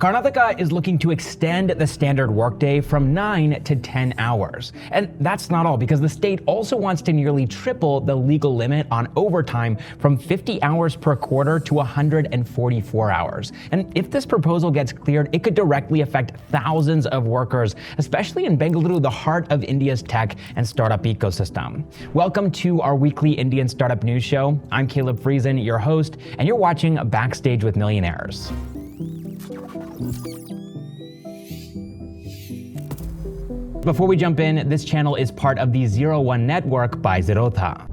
Karnataka is looking to extend the standard workday from 9 to 10 hours. And that's not all, because the state also wants to nearly triple the legal limit on overtime from 50 hours per quarter to 144 hours. And if this proposal gets cleared, it could directly affect thousands of workers, especially in Bengaluru, the heart of India's tech and startup ecosystem. Welcome to our weekly Indian Startup News Show. I'm Caleb Friesen, your host, and you're watching Backstage with Millionaires. Before we jump in, this channel is part of the 01 Network by Zerodha.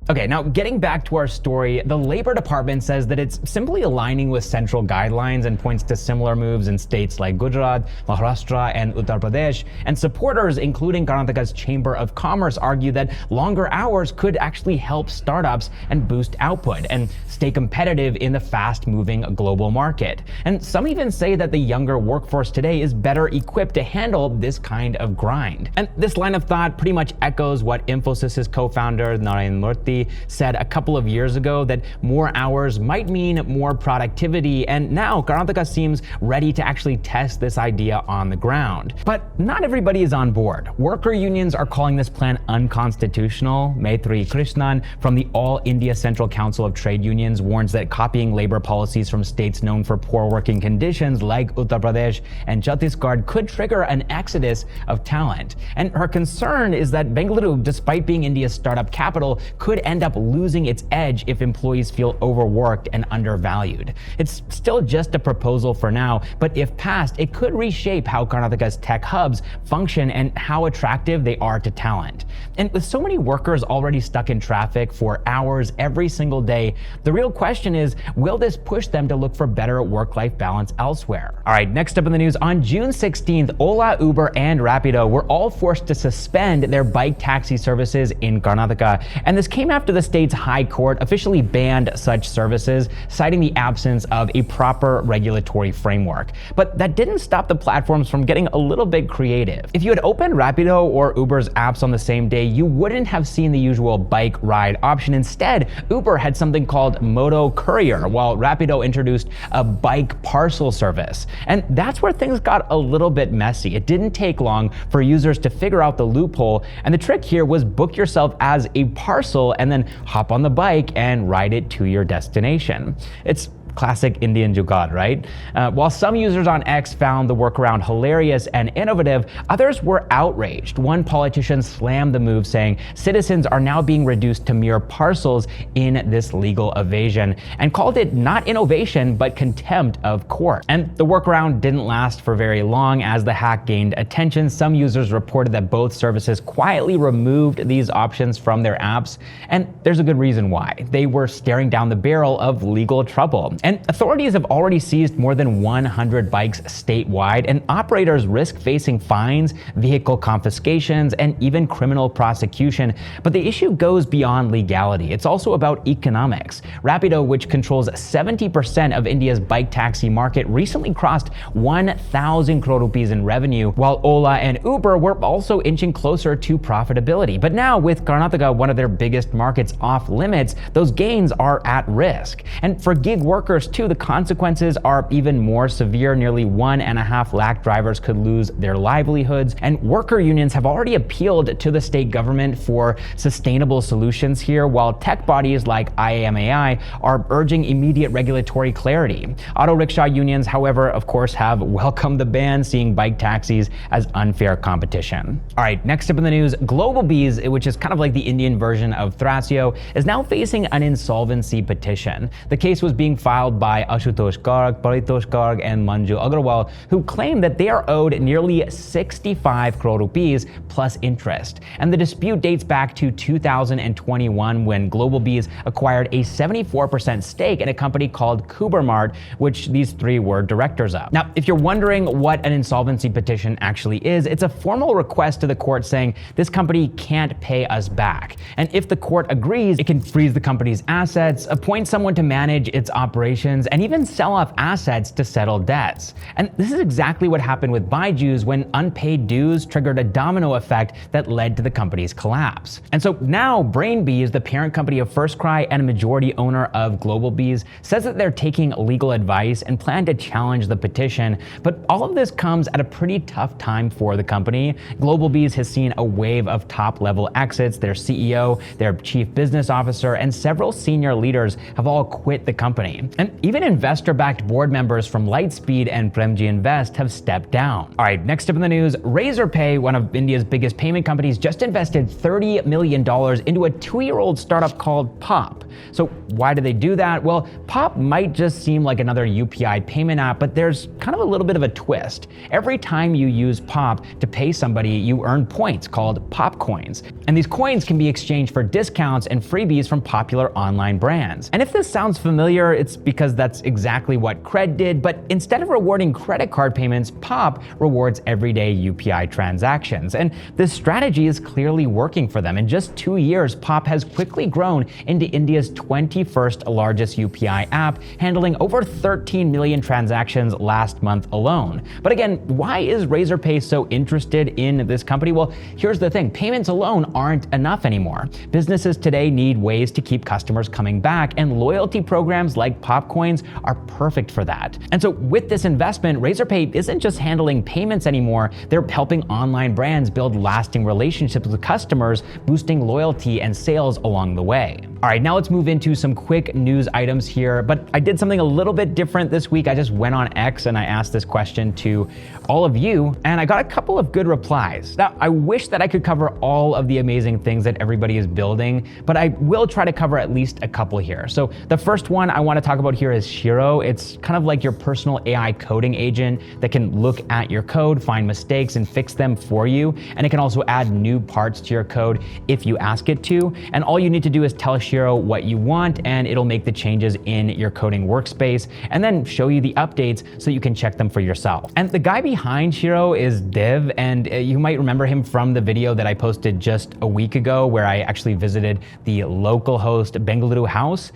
Okay, now getting back to our story, the Labor Department says that it's simply aligning with central guidelines and points to similar moves in states like Gujarat, Maharashtra, and Uttar Pradesh. And supporters, including Karnataka's Chamber of Commerce, argue that longer hours could actually help startups and boost output and stay competitive in the fast-moving global market. And some even say that the younger workforce today is better equipped to handle this kind of grind. And this line of thought pretty much echoes what Infosys' co-founder Narayana Murthy said a couple of years ago, that more hours might mean more productivity, and now Karnataka seems ready to actually test this idea on the ground. But not everybody is on board. Worker unions are calling this plan unconstitutional. Maitreyi Krishnan from the All India Central Council of Trade Unions warns that copying labor policies from states known for poor working conditions like Uttar Pradesh and Chhattisgarh could trigger an exodus of talent. And her concern is that Bengaluru, despite being India's startup capital, could end up losing its edge if employees feel overworked and undervalued. It's still just a proposal for now, but if passed, it could reshape how Karnataka's tech hubs function and how attractive they are to talent. And with so many workers already stuck in traffic for hours every single day, the real question is, will this push them to look for better work-life balance elsewhere? All right, next up in the news, on June 16th, Ola, Uber, and Rapido were all forced to suspend their bike taxi services in Karnataka. And this came after the state's high court officially banned such services, citing the absence of a proper regulatory framework. But that didn't stop the platforms from getting a little bit creative. If you had opened Rapido or Uber's apps on the same day, you wouldn't have seen the usual bike ride option. Instead, Uber had something called Moto Courier, while Rapido introduced a bike parcel service. And that's where things got a little bit messy. It didn't take long for users to figure out the loophole, and the trick here was book yourself as a parcel and then hop on the bike and ride it to your destination. It's classic Indian Jugaad, right? While some users on X found the workaround hilarious and innovative, others were outraged. One politician slammed the move, saying citizens are now being reduced to mere parcels in this legal evasion, and called it not innovation, but contempt of court. And the workaround didn't last for very long. As the hack gained attention, some users reported that both services quietly removed these options from their apps, and there's a good reason why. They were staring down the barrel of legal trouble. And authorities have already seized more than 100 bikes statewide, and operators risk facing fines, vehicle confiscations, and even criminal prosecution. But the issue goes beyond legality. It's also about economics. Rapido, which controls 70% of India's bike taxi market, recently crossed 1,000 crore rupees in revenue, while Ola and Uber were also inching closer to profitability. But now, with Karnataka, one of their biggest markets, off limits, those gains are at risk. And for gig workers too, the consequences are even more severe. Nearly 1.5 lakh drivers could lose their livelihoods, and worker unions have already appealed to the state government for sustainable solutions here, while tech bodies like IAMAI are urging immediate regulatory clarity. Auto rickshaw unions, however, of course, have welcomed the ban, seeing bike taxis as unfair competition. All right, next up in the news, GlobalBees, which is kind of like the Indian version of Thrasio, is now facing an insolvency petition. The case was being filed by Ashutosh Garg, Paritosh Garg, and Manju Agrawal, who claim that they are owed nearly 65 crore rupees plus interest. And the dispute dates back to 2021, when GlobalBees acquired a 74% stake in a company called Kubermart, which these three were directors of. Now, if you're wondering what an insolvency petition actually is, it's a formal request to the court saying this company can't pay us back. And if the court agrees, it can freeze the company's assets, appoint someone to manage its operations, operations and even sell off assets to settle debts. And this is exactly what happened with Byju's when unpaid dues triggered a domino effect that led to the company's collapse. And so now Brainbees, the parent company of FirstCry and a majority owner of GlobalBees, says that they're taking legal advice and plan to challenge the petition. But all of this comes at a pretty tough time for the company. GlobalBees has seen a wave of top-level exits. Their CEO, their chief business officer, and several senior leaders have all quit the company. And even investor-backed board members from Lightspeed and Premji Invest have stepped down. All right, next up in the news, Razorpay, one of India's biggest payment companies, just invested $30 million into a 2-year-old startup called Pop. So why did they do that? Well, Pop might just seem like another UPI payment app, but there's kind of a little bit of a twist. Every time you use Pop to pay somebody, you earn points called Pop Coins. And these coins can be exchanged for discounts and freebies from popular online brands. And if this sounds familiar, it's because that's exactly what Cred did, but instead of rewarding credit card payments, Pop rewards everyday UPI transactions. And this strategy is clearly working for them. In just 2 years, Pop has quickly grown into India's 21st largest UPI app, handling over 13 million transactions last month alone. But again, why is Razorpay so interested in this company? Well, here's the thing. Payments alone aren't enough anymore. Businesses today need ways to keep customers coming back, and loyalty programs like Popcoins are perfect for that. And so with this investment, Razorpay isn't just handling payments anymore, they're helping online brands build lasting relationships with customers, boosting loyalty and sales along the way. All right, now let's move into some quick news items here, but I did something a little bit different this week. I just went on X and I asked this question to all of you, and I got a couple of good replies. Now, I wish that I could cover all of the amazing things that everybody is building, but I will try to cover at least a couple here. So the first one I want to talk about here is Shiro. It's kind of like your personal AI coding agent that can look at your code, find mistakes, and fix them for you. And it can also add new parts to your code if you ask it to. And all you need to do is tell Shiro what you want, and it'll make the changes in your coding workspace and then show you the updates so you can check them for yourself. And the guy behind Shiro is Div, and you might remember him from the video that I posted just a week ago where I actually visited the local host Bengaluru house.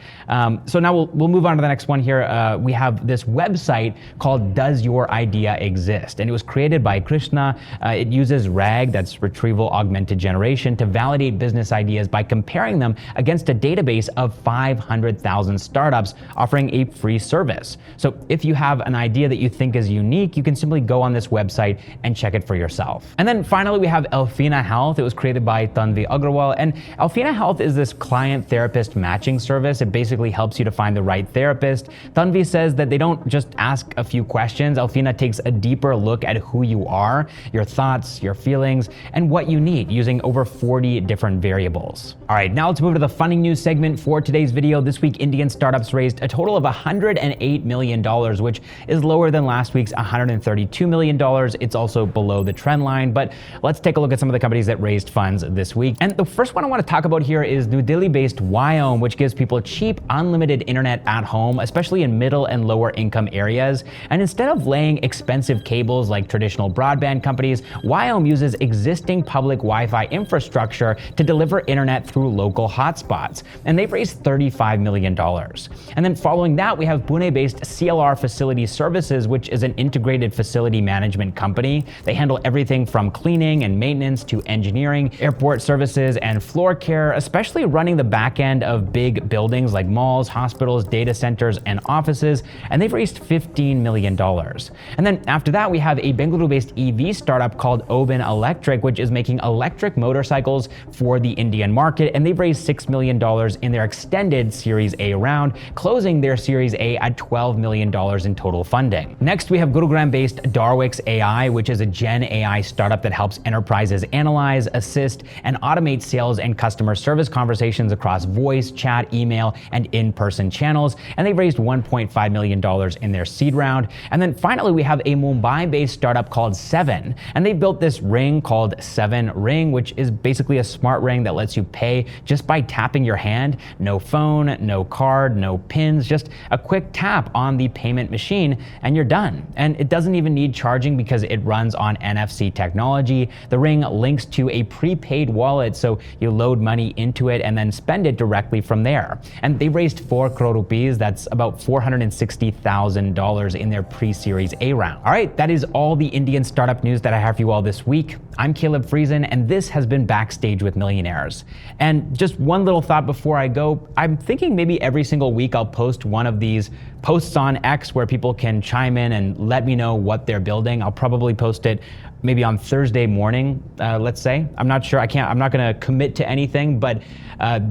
So now we'll move on to the next one here. We have this website called Does Your Idea Exist? And it was created by Krishna. It uses RAG, that's Retrieval Augmented Generation, to validate business ideas by comparing them against a database of 500,000 startups offering a free service. So if you have an idea that you think is unique, you can simply go on this website and check it for yourself. And then finally, we have Elfina Health. It was created by Tanvi Agrawal. And Elfina Health is this client-therapist matching service. It basically helps you to find the right therapist. Tanvi says that they don't just ask a few questions. Elfina takes a deeper look at who you are, your thoughts, your feelings, and what you need using over 40 different variables. All right, now let's move to the funding news segment for today's video. This week, Indian startups raised a total of $108 million, which is lower than last week's $132 million. It's also below the trend line, but let's take a look at some of the companies that raised funds this week. And the first one I want to talk about here is New Delhi-based Wyome, which gives people cheap, unlimited internet at home, especially in middle and lower income areas. And instead of laying expensive cables like traditional broadband companies, Wyome uses existing public Wi-Fi infrastructure to deliver internet through local hotspots. And they've raised $35 million. And then following that, we have Pune-based CLR Facility Services, which is an integrated facility management company. They handle everything from cleaning and maintenance to engineering, airport services, and floor care, especially running the back end of big buildings like malls, hospitals, data centers, and offices. And they've raised $15 million. And then after that, we have a Bengaluru-based EV startup called Oben Electric, which is making electric motorcycles for the Indian market. And they've raised $6 million in their extended Series A round, closing their Series A at $12 million in total funding. Next, we have Gurugram-based Darwix AI, which is a Gen AI startup that helps enterprises analyze, assist, and automate sales and customer service conversations across voice, chat, email, and in-person channels. And they've raised $1.5 million in their seed round. And then finally, we have a Mumbai-based startup called Seven. And they built this ring called Seven Ring, which is basically a smart ring that lets you pay just by tapping your your hand, no phone, no card, no pins, just a quick tap on the payment machine and you're done. And it doesn't even need charging because it runs on NFC technology. The ring links to a prepaid wallet, so you load money into it and then spend it directly from there. And they raised 4 crore rupees, that's about $460,000 in their pre-series A round. All right, that is all the Indian startup news that I have for you all this week. I'm Caleb Friesen, and this has been Backstage with Millionaires. And just one little thought before I go, I'm thinking maybe every single week I'll post one of these posts on X where people can chime in and let me know what they're building. I'll probably post it maybe on Thursday morning, let's say. I'm not sure, I'm not gonna commit to anything, but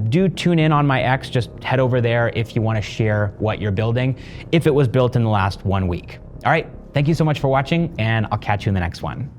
do tune in on my X. Just head over there if you wanna share what you're building, if it was built in the last 1 week. All right, thank you so much for watching, and I'll catch you in the next one.